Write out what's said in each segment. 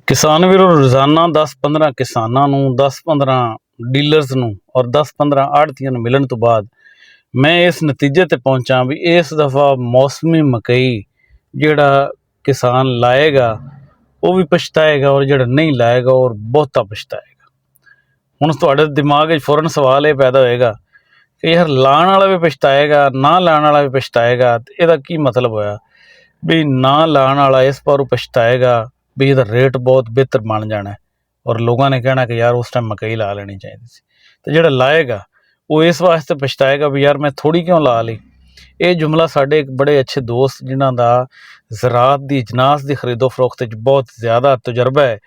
ਕਿਸਾਨ ਵੀਰੋ ਰੋਜ਼ਾਨਾ 10-15 ਕਿਸਾਨਾਂ ਨੂੰ 10-15 ਡੀਲਰਸ ਨੂੰ ਔਰ 10-15 ਆੜ੍ਹਤੀਆਂ ਨੂੰ ਮਿਲਣ ਤੋਂ ਬਾਅਦ ਮੈਂ ਇਸ ਨਤੀਜੇ ਤੇ ਪਹੁੰਚਾ ਵੀ ਇਸ ਦਫਾ ਮੌਸਮੀ ਮਕਈ ਜਿਹੜਾ ਕਿਸਾਨ ਲਾਏਗਾ ਉਹ ਵੀ ਪਛਤਾਏਗਾ ਔਰ ਜਿਹੜਾ ਨਹੀਂ ਲਾਏਗਾ ਔਰ ਬਹੁਤਾ ਪਛਤਾਏਗਾ। ਹੁਣ ਤੁਹਾਡੇ ਦਿਮਾਗ ਵਿੱਚ ਫੌਰਨ ਸਵਾਲ ਇਹ ਪੈਦਾ ਹੋਏਗਾ ਕਿ ਯਾਰ ਲਾਣ ਵਾਲਾ ਵੀ ਪਛਤਾਏਗਾ, ਨਾ ਲਾਣ ਵਾਲਾ ਵੀ ਪਛਤਾਏਗਾ, ਤੇ ਇਹਦਾ ਕੀ ਮਤਲਬ ਹੋਇਆ? ਵੀ ਨਾ ਲਾਣ ਵਾਲਾ ਇਸ ਪਰ ਪਛਤਾਏਗਾ ਵੀ ਇਹਦਾ ਰੇਟ ਬਹੁਤ ਬਿਹਤਰ ਬਣ ਜਾਣਾ ਔਰ ਲੋਕਾਂ ਨੇ ਕਹਿਣਾ ਕਿ ਯਾਰ ਉਸ ਟਾਈਮ ਮਕਈ ਲਾ ਲੈਣੀ ਚਾਹੀਦੀ ਸੀ, ਤੇ ਜਿਹੜਾ ਲਾਏਗਾ ਉਹ ਇਸ ਵਾਸਤੇ ਪਛਤਾਏਗਾ ਵੀ ਯਾਰ ਮੈਂ ਥੋੜ੍ਹੀ ਕਿਉਂ ਲਾ ਲਈ। ਇਹ ਜੁਮਲਾ ਸਾਡੇ ਇੱਕ ਬੜੇ ਅੱਛੇ ਦੋਸਤ ਜਿਨ੍ਹਾਂ ਦਾ ਜ਼ਰਾਤ ਦੀ ਅਜਨਾਸ ਦੀ ਖਰੀਦੋ ਫਰੋਖਤ 'ਚ ਬਹੁਤ ਜ਼ਿਆਦਾ ਤਜਰਬਾ ਹੈ,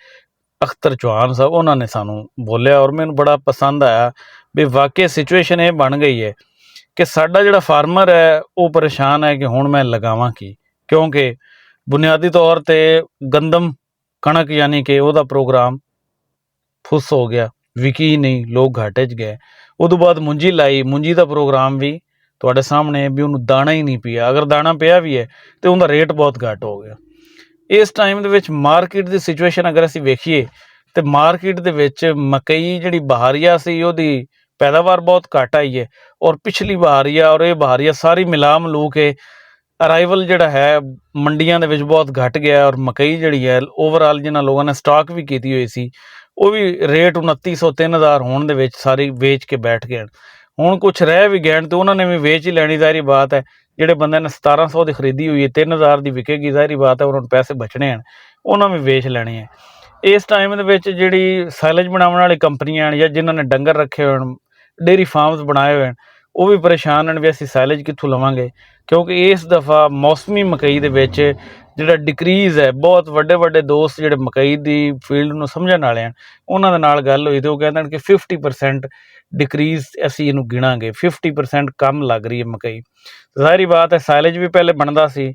ਅਖਤਰ ਚੌਹਾਨ ਸਾਹਿਬ, ਉਹਨਾਂ ਨੇ ਸਾਨੂੰ ਬੋਲਿਆ ਔਰ ਮੈਨੂੰ ਬੜਾ ਪਸੰਦ ਆਇਆ ਵੀ ਵਾਕਈ ਸਿਚੁਏਸ਼ਨ ਇਹ ਬਣ ਗਈ ਹੈ ਕਿ ਸਾਡਾ ਜਿਹੜਾ ਫਾਰਮਰ ਹੈ ਉਹ ਪਰੇਸ਼ਾਨ ਹੈ ਕਿ ਹੁਣ ਮੈਂ ਲਗਾਵਾਂ ਕੀ, ਕਿਉਂਕਿ ਬੁਨਿਆਦੀ ਤੌਰ 'ਤੇ ਗੰਦਮ ਕਣਕ ਯਾਨੀ ਕਿ ਉਹਦਾ ਪ੍ਰੋਗਰਾਮ ਫੁੱਸ ਹੋ ਗਿਆ, ਵਿਕੀ ਨਹੀਂ, ਲੋਕ ਘਾਟੇ 'ਚ ਗਏ। ਉਦੋਂ ਬਾਅਦ ਮੁੰਜੀ ਲਾਈ, ਮੁੰਜੀ ਦਾ ਪ੍ਰੋਗਰਾਮ ਵੀ ਤੁਹਾਡੇ ਸਾਹਮਣੇ ਵੀ ਉਹਨੂੰ ਦਾਣਾ ਹੀ ਨਹੀਂ ਪਿਆ, ਅਗਰ ਦਾਣਾ ਪਿਆ ਵੀ ਹੈ ਤੇ ਉਹਦਾ ਰੇਟ ਬਹੁਤ ਘੱਟ ਹੋ ਗਿਆ। ਇਸ ਟਾਈਮ ਦੇ ਵਿੱਚ ਮਾਰਕੀਟ ਦੀ ਸਿਚੁਏਸ਼ਨ ਅਗਰ ਅਸੀਂ ਵੇਖੀਏ ਤੇ ਮਾਰਕੀਟ ਦੇ ਵਿੱਚ ਮਕਈ ਜਿਹੜੀ ਬਹਾਰੀਆ ਸੀ ਉਹਦੀ ਪੈਦਾਵਾਰ ਬਹੁਤ ਘੱਟ ਆਈ ਹੈ ਔਰ ਪਿਛਲੀ ਬਹਾਰੀਆ ਔਰ ਇਹ ਬਹਾਰੀਆ ਸਾਰੀ ਮਿਲਾ ਮਿਲੂ ਕੇ ਅਰਾਈਵਲ ਜਿਹੜਾ ਹੈ ਮੰਡੀਆਂ ਦੇ ਵਿੱਚ ਬਹੁਤ ਘਟ ਗਿਆ ਔਰ ਮਕਈ ਜਿਹੜੀ ਹੈ ਓਵਰਆਲ ਜਿਨ੍ਹਾਂ ਲੋਕਾਂ ਨੇ ਸਟਾਕ ਵੀ ਕੀਤੀ ਹੋਈ ਸੀ ਉਹ ਵੀ ਰੇਟ 2900 3000 ਹੋਣ ਦੇ ਵਿੱਚ ਸਾਰੀ ਵੇਚ ਕੇ ਬੈਠ ਗਏ। ਹੁਣ ਕੁਛ ਰਹਿ ਵੀ ਗਏ ਤੇ ਉਹਨਾਂ ਨੇ ਵੀ ਵੇਚ ਹੀ ਲੈਣੀ, ਜ਼ਾਹਿਰੀ ਬਾਤ ਹੈ। ਜਿਹੜੇ ਬੰਦੇ ਨੇ 1700 ਦੀ ਖਰੀਦੀ ਹੋਈ ਹੈ 3000 ਦੀ ਵਿਕੇਗੀ, ਜ਼ਾਹਿਰੀ ਬਾਤ ਹੈ ਉਹਨਾਂ ਨੂੰ ਪੈਸੇ ਬਚਣੇ ਹਨ, ਉਹਨਾਂ ਵੀ ਵੇਚ ਲੈਣੇ ਹੈ। ਇਸ ਟਾਈਮ ਦੇ ਵਿੱਚ ਜਿਹੜੀ ਸਾਈਲੇਜ ਬਣਾਉਣ ਵਾਲੀ ਕੰਪਨੀਆਂ ਹਨ ਜਾਂ ਜਿਨ੍ਹਾਂ ਨੇ ਡੰਗਰ ਰੱਖੇ ਹੋਏ ਹਨ, ਡੇਅਰੀ ਫਾਰਮਸ ਬਣਾਏ ਹੋਏ ਹਨ, ਉਹ ਵੀ ਪਰੇਸ਼ਾਨ ਹਨ ਵੀ ਅਸੀਂ ਸਾਈਲੇਜ ਕਿੱਥੋਂ ਲਵਾਂਗੇ, ਕਿਉਂਕਿ ਇਸ ਦਫਾ ਮੌਸਮੀ ਮਕਈ ਦੇ ਵਿੱਚ ਜਿਹੜਾ ਡਿਕਰੀਜ਼ ਹੈ, ਬਹੁਤ ਵੱਡੇ ਵੱਡੇ ਦੋਸਤ ਜਿਹੜੇ ਮਕਈ ਦੀ ਫੀਲਡ ਨੂੰ ਸਮਝਣ ਵਾਲੇ ਹਨ ਉਹਨਾਂ ਦੇ ਨਾਲ ਗੱਲ ਹੋਈ ਤੇ ਉਹ ਕਹਿੰਦੇ ਹਨ ਕਿ 50% ਡਿਕਰੀਜ਼ ਅਸੀਂ ਇਹਨੂੰ ਗਿਣਾਂਗੇ, 50% ਕਮ ਲੱਗ ਰਹੀ ਹੈ ਮਕਈ। ਜ਼ਾਹਿਰੀ ਬਾਤ ਹੈ ਸਾਈਲੇਜ ਵੀ ਪਹਿਲੇ ਬਣਦਾ ਸੀ,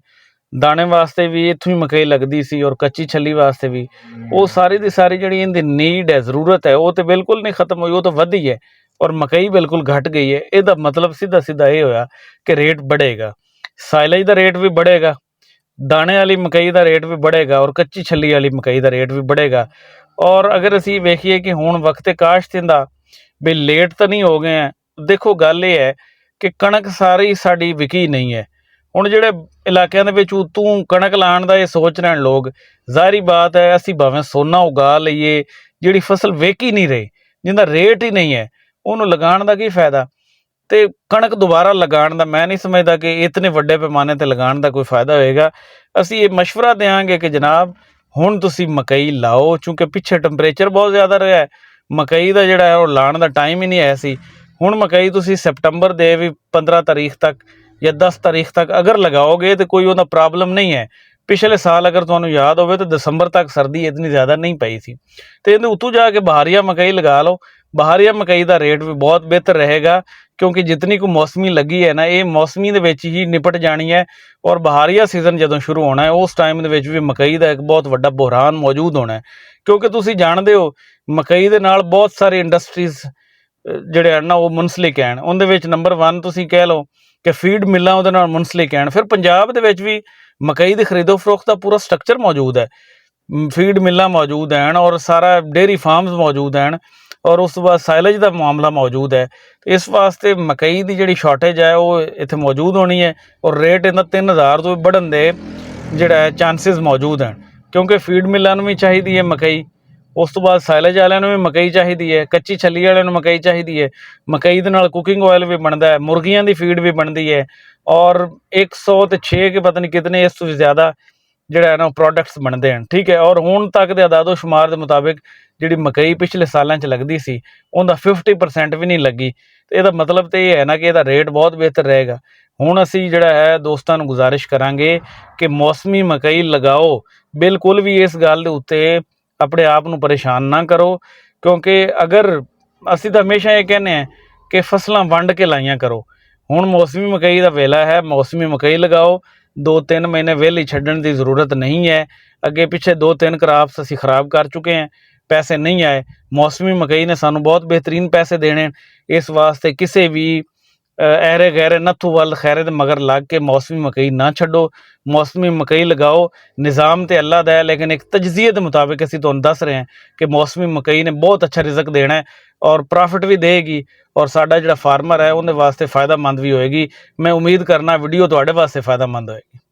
ਦਾਣੇ ਵਾਸਤੇ ਵੀ ਇੱਥੋਂ ਹੀ ਮਕਈ ਲੱਗਦੀ ਸੀ ਔਰ ਕੱਚੀ ਛੱਲੀ ਵਾਸਤੇ ਵੀ, ਉਹ ਸਾਰੀ ਦੀ ਸਾਰੀ ਜਿਹੜੀ ਇਹਦੀ ਨੀਡ ਹੈ, ਜ਼ਰੂਰਤ ਹੈ, ਉਹ ਤਾਂ ਬਿਲਕੁਲ ਨਹੀਂ ਖਤਮ ਹੋਈ, ਉਹ ਤਾਂ ਵਧੀ ਹੈ ਔਰ ਮਕਈ ਬਿਲਕੁਲ ਘਟ ਗਈ ਹੈ। ਇਹਦਾ ਮਤਲਬ ਸਿੱਧਾ ਸਿੱਧਾ ਇਹ ਹੋਇਆ ਕਿ ਰੇਟ बढ़ेगा, ਸਾਈਲੇਜ ਦਾ ਰੇਟ ਵੀ बढ़ेगा, ਦਾਣੇ ਵਾਲੀ ਮਕਈ ਦਾ ਰੇਟ ਵੀ बढ़ेगा ਔਰ ਕੱਚੀ ਛੱਲੀ ਵਾਲੀ ਮਕਈ ਦਾ ਰੇਟ ਵੀ बढ़ेगा। ਔਰ ਅਗਰ ਅਸੀਂ ਵੇਖੀਏ ਕਿ ਹੁਣ ਵਕਤ ਕਾਸ਼ਤ ਦਾ ਵੀ ਲੇਟ ਤਾਂ ਨਹੀਂ ਹੋ ਗਏ ਹੈ, ਦੇਖੋ ਗੱਲ ਇਹ ਹੈ ਕਿ ਕਣਕ ਸਾਰੀ ਸਾਡੀ ਵਿਕੀ ਨਹੀਂ ਹੈ। ਹੁਣ ਜਿਹੜੇ ਇਲਾਕਿਆਂ ਦੇ ਵਿੱਚ ਉਤੋਂ ਕਣਕ ਲਾਉਣ ਦਾ ਇਹ ਸੋਚ ਰਹੇ ਲੋਕ, ਜ਼ਾਹਿਰੀ ਬਾਤ ਹੈ ਅਸੀਂ ਭਾਵੇਂ ਸੋਨਾ ਉਗਾ ਲਈਏ, ਜਿਹੜੀ ਫਸਲ ਵੇਚ ਹੀ ਨਹੀਂ ਰਹੀ, ਜਿਹਦਾ ਰੇਟ ਹੀ ਨਹੀਂ ਹੈ, ਉਹਨੂੰ ਲਗਾਉਣ ਦਾ ਕੀ ਫਾਇਦਾ। ਤੇ ਕਣਕ ਦੁਬਾਰਾ ਲਗਾਉਣ ਦਾ ਮੈਂ ਨਹੀਂ ਸਮਝਦਾ ਕਿ ਇਤਨੇ ਵੱਡੇ ਪੈਮਾਨੇ ਤੇ ਲਗਾਉਣ ਦਾ ਕੋਈ ਫਾਇਦਾ ਹੋਏਗਾ। ਅਸੀਂ ਇਹ ਮਸ਼ਵਰਾ ਦੇਵਾਂਗੇ ਕਿ ਜਨਾਬ ਹੁਣ ਤੁਸੀਂ ਮਕਈ ਲਾਓ, ਕਿਉਂਕਿ ਪਿੱਛੇ ਟੈਂਪਰੇਚਰ ਬਹੁਤ ਜ਼ਿਆਦਾ ਰਿਹਾ ਹੈ, ਮਕਈ ਦਾ ਜਿਹੜਾ ਹੈ ਉਹ ਲਾਉਣ ਦਾ ਟਾਈਮ ਹੀ ਨਹੀਂ ਆਇਆ ਸੀ। ਹੁਣ ਮਕਈ ਤੁਸੀਂ ਸੈਪਟੰਬਰ ਦੇ ਵੀ 15 ਤਾਰੀਖ ਤੱਕ ਜਾਂ 10 ਤਾਰੀਖ ਤੱਕ ਅਗਰ ਲਗਾਓਗੇ ਤਾਂ ਕੋਈ ਉਹਦਾ ਪ੍ਰੋਬਲਮ ਨਹੀਂ ਹੈ। ਪਿਛਲੇ ਸਾਲ ਅਗਰ ਤੁਹਾਨੂੰ ਯਾਦ ਹੋਵੇ ਤਾਂ ਦਸੰਬਰ ਤੱਕ ਸਰਦੀ ਇਤਨੀ ਜ਼ਿਆਦਾ ਨਹੀਂ ਪਈ ਸੀ, ਤੇ ਇਹਦੇ ਉੱਤੋਂ ਜਾ ਕੇ ਬਹਾਰੀਆ ਮਕਈ ਲਗਾ ਲਓ। ਬਹਾਰੀਆ ਮਕਈ ਦਾ ਰੇਟ ਵੀ ਬਹੁਤ ਬਿਹਤਰ ਰਹੇਗਾ, ਕਿਉਂਕਿ ਜਿਤਨੀ ਕੁ ਮੌਸਮੀ ਲੱਗੀ ਹੈ ਨਾ, ਇਹ ਮੌਸਮੀ ਦੇ ਵਿੱਚ ਹੀ ਨਿਪਟ ਜਾਣੀ ਹੈ ਔਰ ਬਹਾਰੀਆ ਸੀਜ਼ਨ ਜਦੋਂ ਸ਼ੁਰੂ ਹੋਣਾ ਹੈ ਉਸ ਟਾਈਮ ਦੇ ਵਿੱਚ ਵੀ ਮਕਈ ਦਾ ਇੱਕ ਬਹੁਤ ਵੱਡਾ ਬੁਹਰਾਨ ਮੌਜੂਦ ਹੋਣਾ ਹੈ। ਕਿਉਂਕਿ ਤੁਸੀਂ ਜਾਣਦੇ ਹੋ ਮਕਈ ਦੇ ਨਾਲ ਬਹੁਤ ਸਾਰੇ ਇੰਡਸਟਰੀਜ਼ ਜਿਹੜੇ ਹਨ ਨਾ ਉਹ ਮੁਨਸਲਿਕ ਹਨ। ਉਹਦੇ ਵਿੱਚ ਨੰਬਰ 1 ਤੁਸੀਂ ਕਹਿ ਲਓ ਕਿ ਫੀਡ ਮਿੱਲਾਂ ਉਹਦੇ ਨਾਲ ਮੁਨਸਲਿਕ ਹਨ। ਫਿਰ ਪੰਜਾਬ ਦੇ ਵਿੱਚ ਵੀ ਮਕਈ ਦੀ ਖਰੀਦੋ ਫਰੋਖਤ ਦਾ ਪੂਰਾ ਸਟਰਕਚਰ ਮੌਜੂਦ ਹੈ, ਫੀਡ ਮਿੱਲਾਂ ਮੌਜੂਦ ਹਨ ਔਰ ਸਾਰਾ ਡੇਅਰੀ ਫਾਰਮਸ ਮੌਜੂਦ ਹਨ ਔਰ ਉਸ ਤੋਂ ਬਾਅਦ ਸਾਈਲੇਜ ਦਾ ਮਾਮਲਾ ਮੌਜੂਦ ਹੈ। ਇਸ ਵਾਸਤੇ ਮਕਈ ਦੀ ਜਿਹੜੀ ਸ਼ਾਰਟੇਜ ਹੈ ਉਹ ਇੱਥੇ ਮੌਜੂਦ ਹੋਣੀ ਹੈ ਔਰ ਰੇਟ ਇਹਦਾ 3000 ਤੋਂ ਵਧਣ ਦੇ ਜਿਹੜਾ ਹੈ ਚਾਂਸਿਸ ਮੌਜੂਦ ਹਨ, ਕਿਉਂਕਿ ਫੀਡ ਮਿੱਲਾਂ ਨੂੰ ਵੀ ਚਾਹੀਦੀ ਹੈ ਮਕਈ, ਉਸ ਤੋਂ ਬਾਅਦ ਸਾਈਲੇਜ ਵਾਲਿਆਂ ਨੂੰ ਵੀ ਮਕਈ ਚਾਹੀਦੀ ਹੈ, ਕੱਚੀ ਛੱਲੀ ਵਾਲਿਆਂ ਨੂੰ ਮਕਈ ਚਾਹੀਦੀ ਹੈ, ਮਕਈ ਦੇ ਨਾਲ ਕੁਕਿੰਗ ਆਇਲ ਵੀ ਬਣਦਾ ਹੈ, ਮੁਰਗੀਆਂ ਦੀ ਫੀਡ ਵੀ ਬਣਦੀ ਹੈ ਔਰ 106 ਕੇ ਪਤਾ ਨਹੀਂ ਕਿਤਨੇ ਇਸ ਤੋਂ ਵੀ ਜ਼ਿਆਦਾ ਜਿਹੜਾ ਹੈ ਨਾ ਪ੍ਰੋਡਕਟਸ ਬਣਦੇ ਹਨ। ਠੀਕ ਹੈ, ਔਰ ਹੁਣ ਤੱਕ ਦੇ ਆਦਾਦੋ ਸ਼ੁਮਾਰ ਦੇ ਮੁਤਾਬਿਕ ਜਿਹੜੀ ਮਕਈ ਪਿਛਲੇ ਸਾਲਾਂ 'ਚ ਲੱਗਦੀ ਸੀ ਉਹਦਾ 50% ਵੀ ਨਹੀਂ ਲੱਗੀ, ਤੇ ਇਹਦਾ ਮਤਲਬ ਤਾਂ ਇਹ ਹੈ ਨਾ ਕਿ ਇਹਦਾ ਰੇਟ ਬਹੁਤ ਬਿਹਤਰ ਰਹੇਗਾ। ਹੁਣ ਅਸੀਂ ਜਿਹੜਾ ਹੈ ਦੋਸਤਾਂ ਨੂੰ ਗੁਜ਼ਾਰਿਸ਼ ਕਰਾਂਗੇ ਕਿ ਮੌਸਮੀ ਮਕਈ ਲਗਾਓ, ਬਿਲਕੁਲ ਵੀ ਇਸ ਗੱਲ ਦੇ ਉੱਤੇ ਆਪਣੇ ਆਪ ਨੂੰ ਪਰੇਸ਼ਾਨ ਨਾ ਕਰੋ, ਕਿਉਂਕਿ ਅਗਰ ਅਸੀਂ ਤਾਂ ਹਮੇਸ਼ਾ ਇਹ ਕਹਿੰਦੇ ਹਾਂ ਕਿ ਫਸਲਾਂ ਵੰਡ ਕੇ ਲਾਈਆਂ ਕਰੋ। ਹੁਣ ਮੌਸਮੀ ਮਕਈ ਦਾ ਵੇਲਾ ਹੈ, ਮੌਸਮੀ ਮਕਈ ਲਗਾਓ, 2-3 ਮਹੀਨੇ ਵਿਹਲੀ ਛੱਡਣ ਦੀ ਜ਼ਰੂਰਤ ਨਹੀਂ ਹੈ। ਅੱਗੇ ਪਿੱਛੇ 2-3 ਕਰਾਪਸ ਅਸੀਂ ਖ਼ਰਾਬ ਕਰ ਚੁੱਕੇ ਹਾਂ, ਪੈਸੇ ਨਹੀਂ ਆਏ। ਮੌਸਮੀ ਮਕਈ ਨੇ ਸਾਨੂੰ ਬਹੁਤ ਬਿਹਤਰੀਨ ਪੈਸੇ ਦੇਣੇ, ਇਸ ਵਾਸਤੇ ਕਿਸੇ ਵੀ ਐਰੇ ਗੈਰੇ ਨੱਥੂ ਵੱਲ ਖੈਰੇ ਦੇ ਮਗਰ ਲੱਗ ਕੇ ਮੌਸਮੀ ਮਕਈ ਨਾ ਛੱਡੋ। ਮੌਸਮੀ ਮਕਈ ਲਗਾਓ। ਨਿਜ਼ਾਮ ਤੇ ਅੱਲਾ ਦਾ ਹੈ, ਲੇਕਿਨ ਇੱਕ ਤਜਜ਼ੀਏ ਦੇ ਮੁਤਾबिक ਅਸੀਂ ਤੁਹਾਨੂੰ ਦੱਸ ਰਹੇ ਹਾਂ ਕਿ ਮੌਸਮੀ ਮਕਈ ਨੇ ਬਹੁਤ ਅੱਛਾ ਰਿਜ਼ਕ ਦੇਣਾ ਹੈ ਔਰ ਪ੍ਰੋਫਿਟ ਵੀ ਦੇਗੀ ਔਰ ਸਾਡਾ ਜਿਹੜਾ ਫਾਰਮਰ ਹੈ ਉਹਦੇ ਵਾਸਤੇ फ़ायदेमंद भी होएगी। मैं उम्मीद करना वीडियो ਤੁਹਾਡੇ ਵਾਸਤੇ फ़ायदेमंद होएगी।